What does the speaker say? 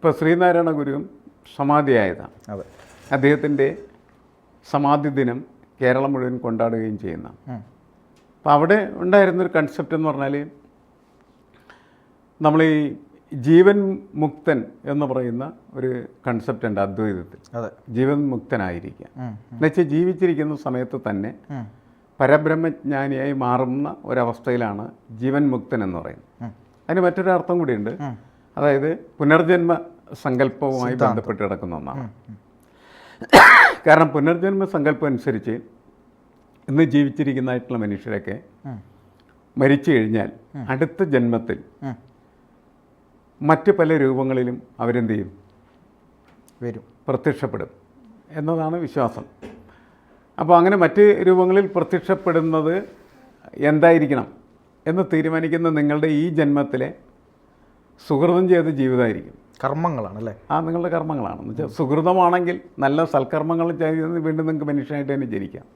ഇപ്പോൾ ശ്രീനാരായണ ഗുരുവും സമാധിയായതാണ്. അതെ. അദ്ദേഹത്തിൻ്റെ സമാധി ദിനം കേരളം മുഴുവൻ കൊണ്ടാടുകയും ചെയ്യുന്ന. അപ്പോൾ അവിടെ ഉണ്ടായിരുന്നൊരു കൺസെപ്റ്റ് എന്ന് പറഞ്ഞാൽ നമ്മൾ ഈ ജീവൻ മുക്തൻ എന്ന് പറയുന്ന ഒരു കൺസെപ്റ്റ് ഉണ്ട് അദ്വൈതത്തിൽ. അതെ. ജീവൻ മുക്തനായിരിക്കുക എന്നുവെച്ചാൽ ജീവിച്ചിരിക്കുന്ന സമയത്ത് തന്നെ പരബ്രഹ്മജ്ഞാനിയായി മാറുന്ന ഒരവസ്ഥയിലാണ് ജീവൻ മുക്തൻ എന്ന് പറയുന്നത്. അതിന് മറ്റൊരു അർത്ഥം കൂടിയുണ്ട്. അതായത് പുനർജന്മ സങ്കല്പവുമായി ബന്ധപ്പെട്ട് കിടക്കുന്ന ഒന്നാണ്. കാരണം പുനർജന്മ സങ്കല്പം അനുസരിച്ച് ഇന്ന് ജീവിച്ചിരിക്കുന്നതായിട്ടുള്ള മനുഷ്യരൊക്കെ മരിച്ചു കഴിഞ്ഞാൽ അടുത്ത ജന്മത്തിൽ മറ്റ് പല രൂപങ്ങളിലും അവരെന്ത് ചെയ്യും? വരും, പ്രത്യക്ഷപ്പെടും എന്നതാണ് വിശ്വാസം. അപ്പോൾ അങ്ങനെ മറ്റ് രൂപങ്ങളിൽ പ്രത്യക്ഷപ്പെടുന്നത് എന്തായിരിക്കണം എന്ന് തീരുമാനിക്കുന്ന നിങ്ങളുടെ ഈ ജന്മത്തിലെ സുഹൃതം ചെയ്ത ജീവിതമായിരിക്കും. കർമ്മങ്ങളാണ് അല്ലേ? നിങ്ങളുടെ കർമ്മങ്ങളാണ്. എന്ന് വെച്ചാൽ സുഹൃതമാണെങ്കിൽ നല്ല സൽക്കർമ്മങ്ങൾ ചെയ്ത് വീണ്ടും നിങ്ങൾക്ക് മനുഷ്യനായിട്ട് തന്നെ ജനിക്കാം.